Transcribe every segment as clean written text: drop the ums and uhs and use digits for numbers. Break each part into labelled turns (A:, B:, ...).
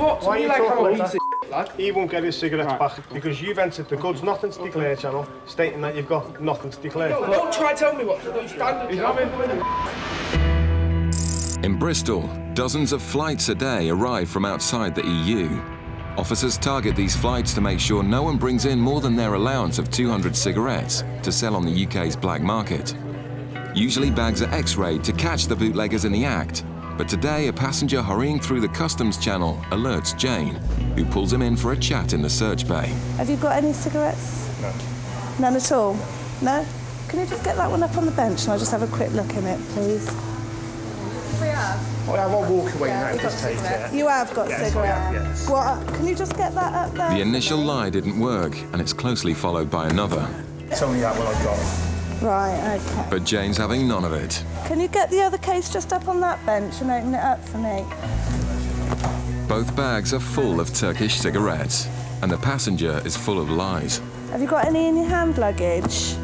A: talk to me like I'm a piece of lad.
B: He won't get his cigarettes back because you've entered the goods nothing to declare channel, stating that you've got nothing to declare.
A: No, don't try to tell me what to do. Stand
C: In Bristol, dozens of flights a day arrive from outside the EU. Officers target these flights to make sure no one brings in more than their allowance of 200 cigarettes to sell on the UK's black market. Usually bags are X-rayed to catch the bootleggers in the act, but today a passenger hurrying through the customs channel alerts Jane, who pulls him in for a chat in the search bay.
D: Have you got any cigarettes?
B: No.
D: None at all? No? Can you just get that one up on the bench and I'll just have a quick look in it, please? We have.
B: Well, I won't walk away now, just take it.
D: You have got cigarettes?
B: Yes.
D: What? Can you just get that up there?
C: The initial lie didn't work, and it's closely followed by another.
B: It's only that one I've got.
D: Right, okay.
C: But Jane's having none of it.
D: Can you get the other case just up on that bench and open it up for me?
C: Both bags are full of Turkish cigarettes, and the passenger is full of lies.
D: Have you got any in your hand luggage?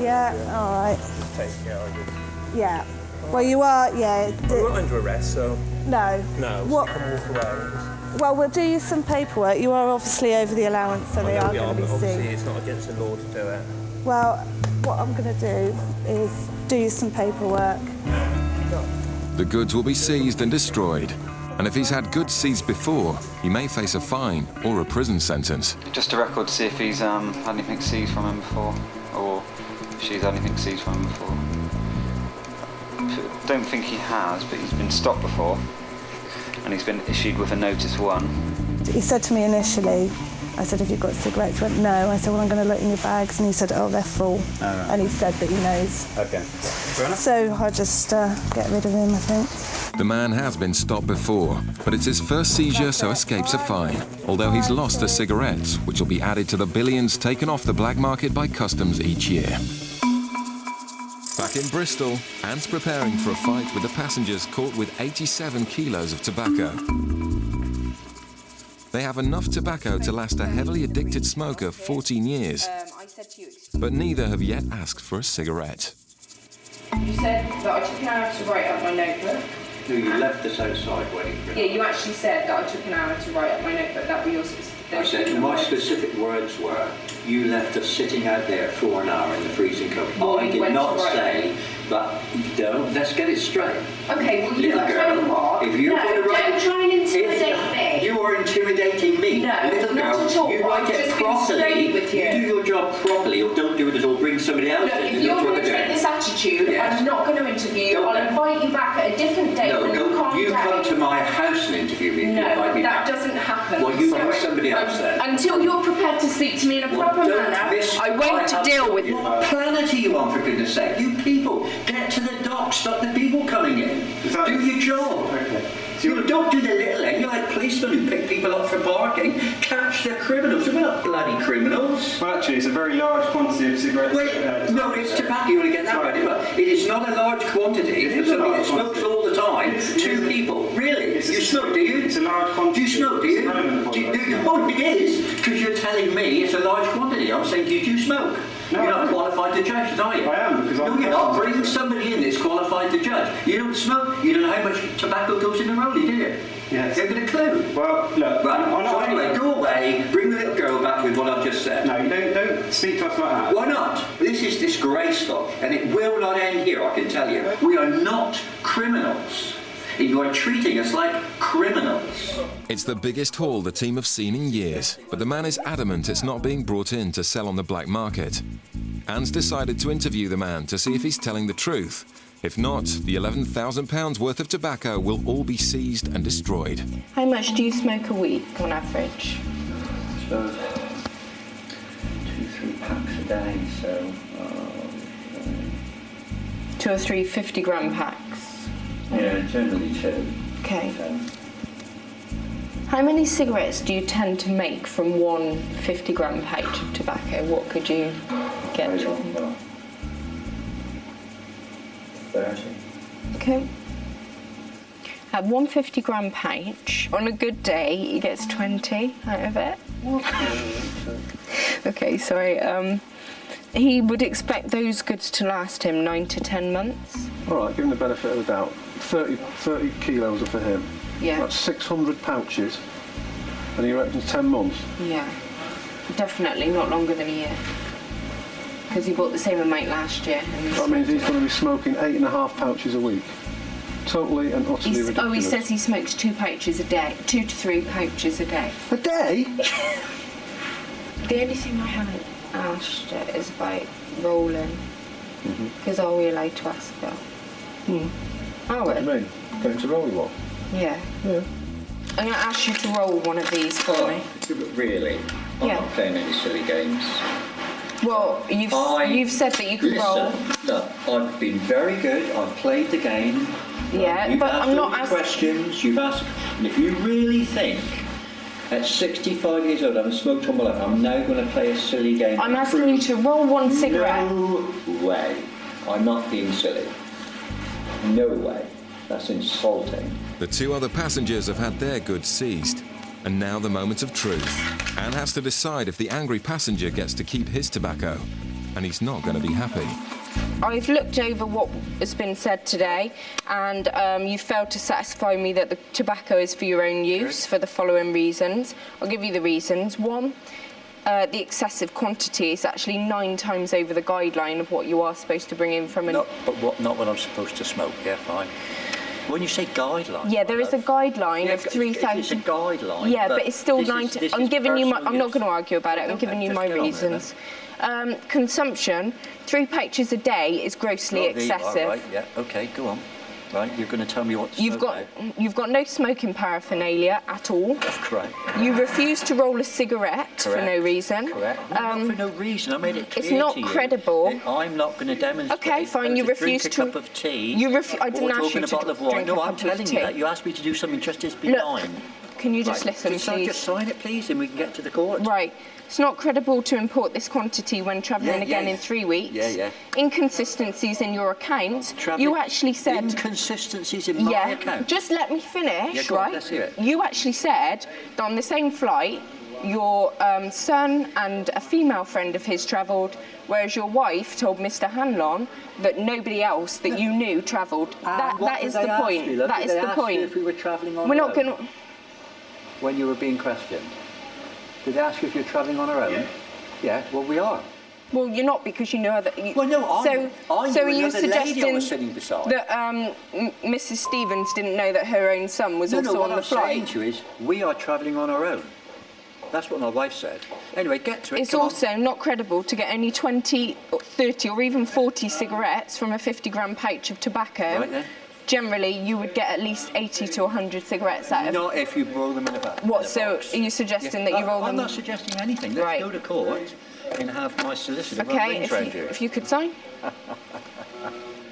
D: Yeah, all right.
B: Take it, I did.
D: Yeah. Well, you are, yeah.
B: We're not under arrest, so...
D: No.
B: No,
D: what?
B: you can walk away.
D: Well, we'll do you some paperwork. You are obviously over the allowance, so they are going to be
B: obviously
D: seen.
B: it's not against the law to do it.
D: Well, what I'm going to do is do you some paperwork.
C: The goods will be seized and destroyed, and if he's had goods seized before, he may face a fine or a prison sentence.
E: Just a record to see if he's had anything seized from him before, or if she's had anything seized from him before. I don't think he has, but he's been stopped before, and he's been issued with a notice 1.
D: He said to me initially, I said, have you got cigarettes? He went, no. I said, well, I'm going to look in your bags. And he said, oh, they're full.
F: Oh, right.
D: And he said that he knows.
F: Okay. Fair enough.
D: So I'll just get rid of him, I think.
C: The man has been stopped before, but it's his first seizure, so escapes a fine, although he's lost the cigarettes, which will be added to the billions taken off the black market by customs each year. Back in Bristol, Anne's preparing for a fight with the passengers caught with 87 kilos of tobacco. They have enough tobacco to last a heavily addicted smoker 14 years, but neither have yet asked for a cigarette.
G: You said that I took an hour to write up my notebook.
F: No, you left us outside waiting for
G: Yeah, you actually said that I took an hour to write up my notebook. That were your
F: I said, my specific words were, you left us sitting out there for an hour in the freezing cold. I did not say, but don't, let's get it straight.
G: Okay, well, you
F: Little girl,
G: what?
F: if you're going to write...
G: don't try and intimidate me.
F: You are intimidating me.
G: No,
F: little
G: not
F: girl,
G: at all.
F: you write
G: I've
F: it
G: just been
F: properly.
G: straight with you.
F: Do your job properly, or don't do it at all. Bring somebody else
G: Look,
F: in.
G: if you're going to take this attitude,
F: Yes.
G: I'm not going to interview you.
F: Don't
G: I'll invite you back at a different date when you calm
F: you
G: down.
F: come to my house and interview me.
G: No,
F: invite me
G: that
F: back.
G: doesn't happen.
F: Well, you bring somebody else then.
G: Until you're prepared to speak to me in a proper manner, I won't to deal with you.
F: What planet are you on, for goodness sake? You people, get to the dock, stop the people coming in. Do your job.
B: Okay.
F: You don't do the little thing. You're like policemen who pick people up for parking. Catch the criminals. We're not bloody criminals.
B: Well, actually, it's a very large quantity of cigarettes.
F: No, it's tobacco. You want to get that right. But it is not a large quantity for somebody that smokes all the time. Two people. Really? You smoke, do you?
B: It's a large quantity.
F: Do you smoke, do you? Oh, it is. Because you're telling me it's a large quantity. I'm saying, did you smoke?
B: No,
F: you're not qualified to judge, are you?
B: I am, because
F: no, you're not. Bring somebody in that's qualified to judge. You don't smoke. You don't know how much tobacco goes in the rollie, do you?
B: Yes.
F: You haven't got a clue.
B: Well, look.
F: Right. So anyway, go away. Bring the little girl back with what I've just said.
B: No, you don't speak to us like that.
F: Why not? This is disgraceful, and it will not end here, I can tell you. We are not criminals. You are treating us like criminals.
C: It's the biggest haul the team have seen in years, but the man is adamant it's not being brought in to sell on the black market. Anne's decided to interview the man to see if he's telling the truth. If not, the £11,000 worth of tobacco will all be seized and destroyed.
G: How much do you smoke a week on average?
F: So, 2-3 packs a day, so...
G: 2 or 3 50-gram packs?
F: Yeah, generally 2.
G: Okay. How many cigarettes do you tend to make from one 50-gram pouch of tobacco? What could you get to?
F: 30.
G: Okay. At one 50-gram pouch, on a good day, he gets 20 out of it. Okay, sorry. He would expect those goods to last him 9 to 10 months.
H: All right, give him the benefit of the doubt. 30 kilos are for him.
G: Yeah.
H: That's 600 pouches. And he reckons 10 months.
G: Yeah. Definitely not longer than a year. Because he bought the same amount last year. And
H: That means he's going to be smoking 8.5 pouches a week. Totally and utterly ridiculous.
G: Oh, he says he smokes 2 pouches a day. 2 to 3 pouches a day.
H: A day?
G: The only thing I haven't asked is about rolling. Because are we allowed to ask that? Are
H: What do you
G: we?
H: mean? Get him to roll you one?
G: Yeah. I'm going to ask you to roll one of these for me.
F: Really? I'm
G: Yeah.
F: not playing any silly games.
G: Well, you've said that you can roll.
F: Listen, look, I've been very good. I've played the game.
G: Yeah,
F: You've
G: but
F: asked
G: I'm
F: all
G: not
F: the
G: asking.
F: questions. You've asked, and if you really think at 65 years old I haven't smoked all my life, I'm now going to play a silly game.
G: I'm asking you to roll one cigarette.
F: No way. I'm not being silly. No way. That's insulting.
C: The 2 other passengers have had their goods seized. And now the moment of truth. Anne has to decide if the angry passenger gets to keep his tobacco. And he's not going to be happy.
G: I've looked over what has been said today, and you failed to satisfy me that the tobacco is for your own use for the following reasons. I'll give you the reasons. 1, the excessive quantity is actually 9 times over the guideline of what you are supposed to bring in from an...
F: Not when I'm supposed to smoke, yeah, fine. When you say guideline...
G: Yeah, there is a guideline of 3,000...
F: It's a guideline.
G: Yeah, but it's still 9... I'm giving you my... I'm not going to argue about it. I'm
F: Okay,
G: giving you
F: just
G: my
F: get on with it,
G: reasons. Consumption, 3 pouches a day is grossly excessive.
F: Right, yeah, okay, go on. Right, you're going to tell me what to smoke now.
G: You've got no smoking paraphernalia at all.
F: That's correct.
G: You refuse to roll a cigarette for no reason.
F: Correct. Not for no reason. I made it clear
G: It's not
F: to you
G: credible.
F: that I'm not going to demonstrate.
G: Okay, fine. You refuse to
F: drink a cup of tea.
G: I didn't ask you
F: a
G: to
F: bottle of
G: drink
F: wine.
G: a
F: No,
G: cup
F: I'm
G: of
F: telling
G: tea.
F: you that. You asked me to do something just as
G: Look,
F: benign.
G: can you just
F: Right.
G: listen, please?
F: Just sign it, please, and we can get to the court.
G: Right. It's not credible to import this quantity when travelling again in 3 weeks.
F: Yeah.
G: Inconsistencies in your account. You actually said...
F: Inconsistencies in my account?
G: Just let me finish,
F: Yeah, go on,
G: right?
F: let's hear it.
G: You actually said that on the same flight, your son and a female friend of his travelled, whereas your wife told Mr. Hanlon that nobody else that you knew travelled. That is the point. That is the point.
F: If we were travelling on
G: We're
F: our
G: not
F: own?
G: going to...
F: When you were being questioned, did they ask you if you're travelling on our own? Yeah, well, we are.
G: Well, you're not because you know that...
F: Well, no, I
G: so are you
F: another lady I
G: suggesting
F: was sitting beside.
G: that Mrs. Stevens didn't know that her own son was also
F: what
G: on the
F: I'm saying
G: flight?
F: to you is, we are travelling on our own. That's what my wife said. Anyway, get to it.
G: It's
F: come on.
G: also not credible to get only 20, or 30 or even 40 cigarettes from a 50-gram pouch of tobacco.
F: Right then.
G: Generally, you would get at least 80 to 100 cigarettes out of...
F: Not if you roll them in a bag.
G: What, so are you suggesting that you roll them...
F: I'm not suggesting anything. Let's go to court and have my solicitor run
G: Okay,
F: rings round you.
G: if you could sign.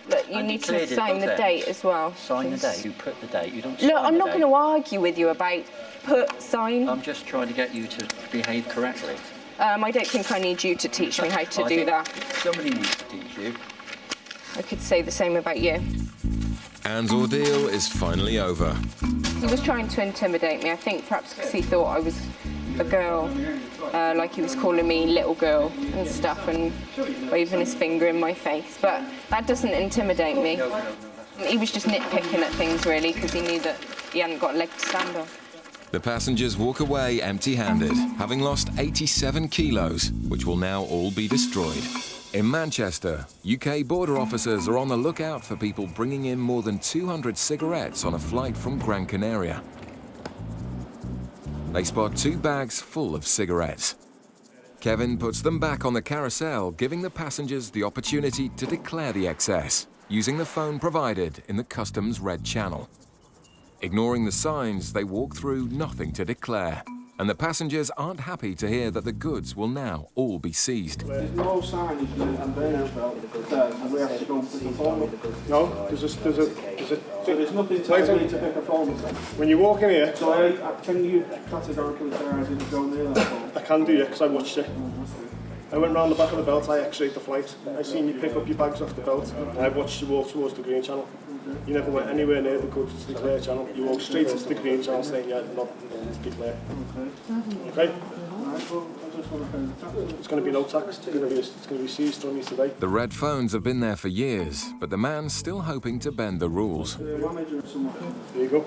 G: Look, you
F: I
G: need to
F: declared it
G: sign the
F: both
G: date
F: ends.
G: as well.
F: Sign the
G: please.
F: date. You put the date. You don't sign
G: Look, I'm
F: the
G: not
F: date.
G: going to argue with you about sign.
F: I'm just trying to get you to behave correctly.
G: I don't think I need you to teach me how to do that.
F: Somebody needs to teach you.
G: I could say the same about you.
C: Anne's ordeal is finally over.
G: He was trying to intimidate me, I think perhaps because he thought I was a girl, like he was calling me little girl and stuff and waving his finger in my face. But that doesn't intimidate me. He was just nitpicking at things really because he knew that he hadn't got a leg to stand on.
C: The passengers walk away empty-handed, having lost 87 kilos, which will now all be destroyed. In Manchester, UK border officers are on the lookout for people bringing in more than 200 cigarettes on a flight from Gran Canaria. They spot 2 bags full of cigarettes. Kevin puts them back on the carousel, giving the passengers the opportunity to declare the excess, using the phone provided in the customs red channel. Ignoring the signs, they walk through nothing to declare. And the passengers aren't happy to hear that the goods will now all be seized.
B: There's no signage and we have to go and pick a phone up. No, there's nothing telling me to pick a phone up. When you walk in here... So can you categorically say I didn't go near that phone? I can do, yeah, because I watched it. I went round the back of the belt, I x-rayed the flight. I seen you pick up your bags off the belt, and I watched you walk towards the green channel. You never went anywhere near the goods to the clear channel. You walked straight into the green channel saying, yeah, not to be clear. Okay? It's going to be no tax. It's going to be seized from you today.
C: The red phones have been there for years, but the man's still hoping to bend the rules.
B: There you go.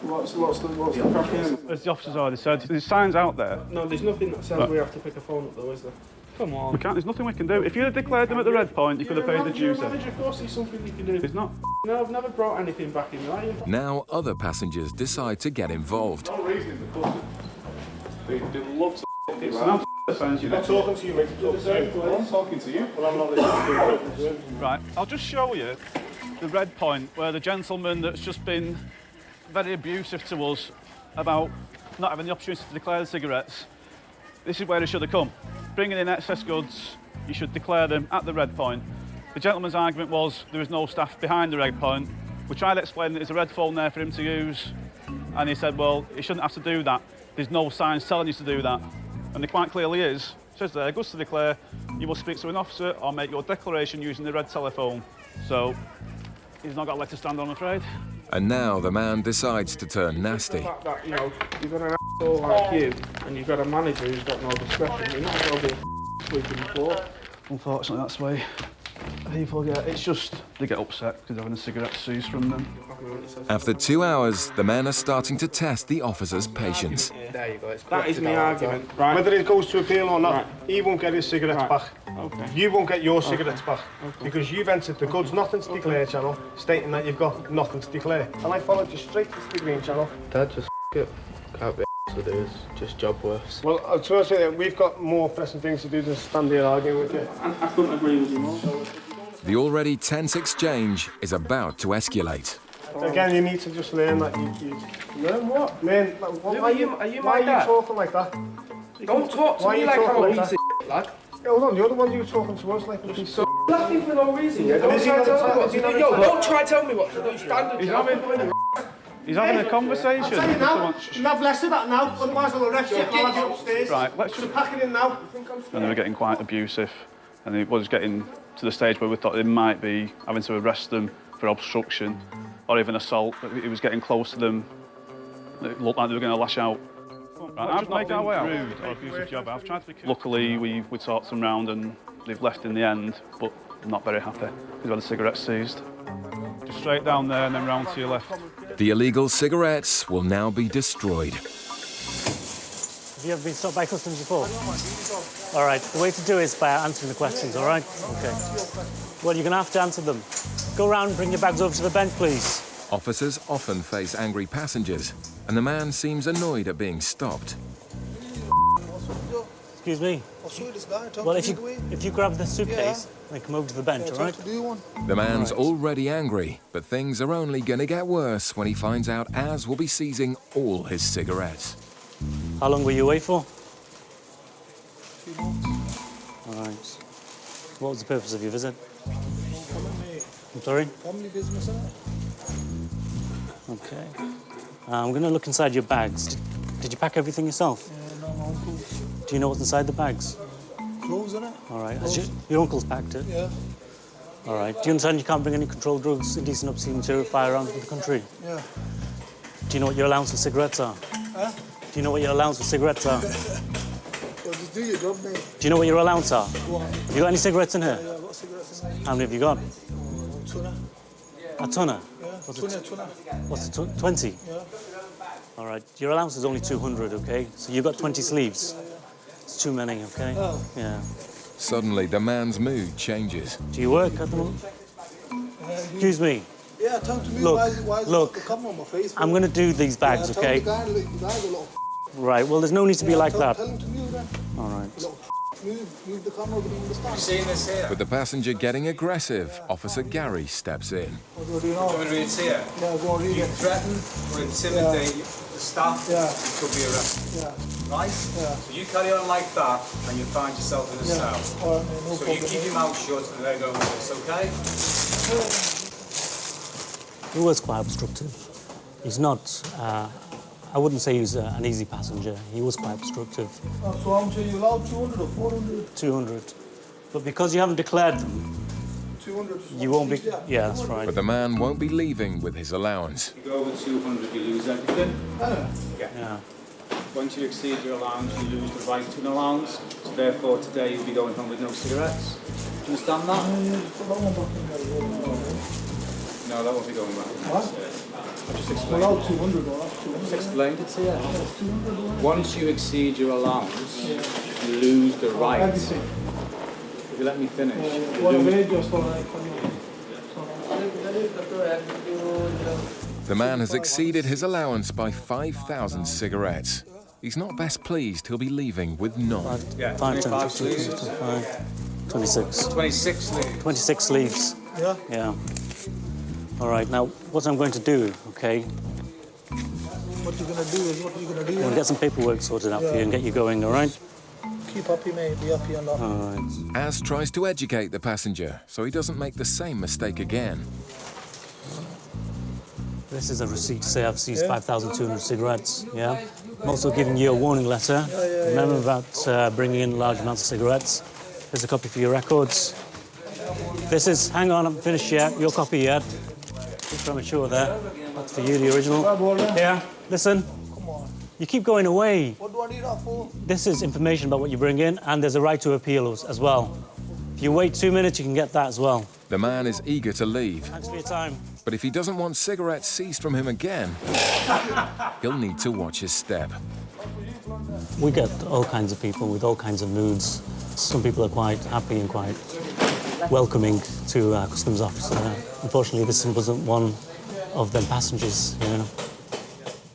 B: What's the crack here?
I: As the officers already said, there's signs out there.
B: No, there's nothing that says we have to pick a phone up though, is there?
I: Come on. We can't, there's nothing we can do. If you had declared them at the red point, you could have paid the duty.
B: Of course there's something you can do.
I: It's not.
B: No, I've never brought anything back in my life.
C: Now other passengers decide to get involved.
B: No reason because they love to
I: It's not offence, you know.
B: I'm talking to you, mate. I'm talking to you. Well, I'm not listening to you.
I: Right, I'll just show you the red point where the gentleman that's just been very abusive to us about not having the opportunity to declare the cigarettes. This is where he should have come. Bringing in excess goods, you should declare them at the red point. The gentleman's argument was there was no staff behind the red point. We tried to explain that there's a red phone there for him to use, and he said, well, he shouldn't have to do that. There's no signs telling you to do that. And there quite clearly is. It says there, goods to declare, you must speak to an officer or make your declaration using the red telephone. So, he's not got a leg to stand on, I'm afraid.
C: And now the man decides to turn nasty.
B: The fact that, you know, you've got an asshole like you, and you've got a manager who's got no discretion, you're not going to be sweeping the floor.
I: Unfortunately, that's the way people get. It's just they get upset because they're having a cigarette seized from them.
C: After 2 hours, the men are starting to test the officer's patience.
A: There you go.
B: That is my argument, right? Whether it goes to appeal or not, right. He won't get his cigarettes back.
A: Okay.
B: You won't get your cigarettes back because you've entered the goods nothing to declare channel, stating that you've got nothing to declare. And I followed you straight to the green channel.
A: Dad, just it. Can't be with it. Just job worse.
B: Well, I'll try to say that we've got more pressing things to do than stand here arguing with you. I couldn't agree with you more.
C: The already tense exchange is about to escalate.
B: Again, you need to just learn that you learn what? Learn. Like, why are you talking like that?
A: Don't talk to me like I'm a piece of lad.
B: Yeah, hold on, you're the one you were talking to us like looking so.
A: Laughing for no reason.
B: Yeah,
A: Don't try to tell me what to do. Yo, don't try to tell me what to do. Stand up.
I: He's having a conversation.
B: I'll tell you now, you'll have less of that now, otherwise I'll arrest you and I'll have you upstairs.
I: Right, let's just
B: pack it in now.
I: And they were getting quite abusive, and it was getting to the stage where we thought they might be having to arrest them for obstruction or even assault. It was getting close to them. It looked like they were going to lash out. Right, I've not been rude or abusive job. I've tried to be careful. Luckily, we talked them round and they've left in the end, but I'm not very happy. They've had the cigarettes seized. Just straight down there and then round to your left.
C: The illegal cigarettes will now be destroyed.
J: Have you ever been stopped by customs before? All right, the way to do it is by answering the questions, all right? Okay. Well, you're going to have to answer them. Go around and bring your bags over to the bench, please.
C: Officers often face angry passengers, and the man seems annoyed at being stopped.
J: Excuse me? Well, if you grab the suitcase and come over to the bench, all right?
C: The man's already angry, but things are only going to get worse when he finds out Az will be seizing all his cigarettes.
J: How long were you away for?
K: 2 months.
J: All right. What was the purpose of your visit? I'm sorry?
K: Family business,
J: Okay. I'm going to look inside your bags. Did you pack everything yourself?
K: No, my uncle.
J: Do you know what's inside the bags?
K: Clothes, innit?
J: All right. Has your uncle's packed it?
K: Yeah.
J: All right. Do you understand you can't bring any controlled drugs, indecent, obscene material, firearms into the country?
K: Yeah.
J: Do you know what your allowance for cigarettes are?
K: Huh?
J: Do you know what your allowance for cigarettes are?
K: Well, just do your job, mate.
J: Do you know what your allowance are?
K: Go on.
J: Have you got any cigarettes in here?
K: Yeah, I've got cigarettes in here.
J: How many have you got?
K: Tuna.
J: A tonner?
K: Yeah, tuna.
J: What's it, 20?
K: Yeah.
J: All right. Your allowance is only 200, okay? So you've got 20 sleeves. It's too many, okay?
K: Oh.
J: Yeah.
C: Suddenly, the man's mood changes.
J: Do you work at the moment? Excuse me.
K: Yeah, tell to me
J: Look,
K: why
J: look,
K: the camera on my face?
J: I'm going to do these bags,
K: yeah,
J: okay?
K: Tell the guy's a little
J: Right, well, there's no need to be like that.
K: Tell him to move then.
J: All right.
K: Move the camera over the stand. You seen this here?
C: With the passenger getting aggressive, Officer Gary steps in.
K: What do you know?
L: Go and read it here.
K: Yeah, go and read it.
L: Threaten or intimidate the staff,
K: yeah.
L: you could be arrested.
K: Yeah.
L: Right? Yeah. So you carry on like that and you find yourself in a cell.
K: All right, mate, no
L: so
K: problem.
L: you keep your mouth shut and they go with this, okay?
J: He was quite obstructive. He's not, I wouldn't say he was an easy passenger. He was quite obstructive.
K: So how much are you allowed? 200 or 400?
J: 200. But because you haven't declared them,
K: 200.
J: you won't be... Yeah, that's right.
C: But the man won't be leaving with his allowance.
L: You go over 200, you lose everything.
J: Yeah.
L: Once you exceed your allowance, you lose the right to an allowance. So therefore, today you'll be going home with no cigarettes. Do you understand that?
K: Put that one back in there.
L: No, that won't be going back.
K: What?
L: Just explain.
K: Allowed 200 or that's 200.
L: Just explained it to you. Once you exceed your allowance, you lose the right.
K: Everything.
L: If you let me finish.
K: What age just for like,
C: The man has exceeded his allowance by 5,000 cigarettes. He's not best pleased he'll be leaving with none.
L: Yeah,
J: 5, 10,
L: 25
J: 15,
L: sleeves.
J: 26.
L: 26 sleeves.
J: 26 sleeves.
K: Yeah.
J: Yeah. All right, now what I'm going to do, okay,
K: what you're gonna do is what you're gonna do.
J: I'm going to get some paperwork sorted out for you and get you going, all right?
K: Keep happy, mate. Be happy and that.
J: All right.
C: Az tries to educate the passenger so he doesn't make the same mistake again.
J: This is a receipt to say I've seized 5,200 cigarettes, yeah? I'm also giving you a warning letter. Remember about bringing in large amounts of cigarettes. Here's a copy for your records. This is, hang on, I'm finished yet. Your copy yet. Bit premature there. That's for you, the original. Here, listen.
K: Come on.
J: You keep going away.
K: What do I need that for?
J: This is information about what you bring in, and there's a right to appeal as well. If you wait 2 minutes, you can get that as well.
C: The man is eager to leave.
J: Thanks for your time.
C: But if he doesn't want cigarettes seized from him again, he'll need to watch his step.
J: We get all kinds of people with all kinds of moods. Some people are quite happy and quite welcoming to our customs officer. Unfortunately, this wasn't one of them passengers, you know.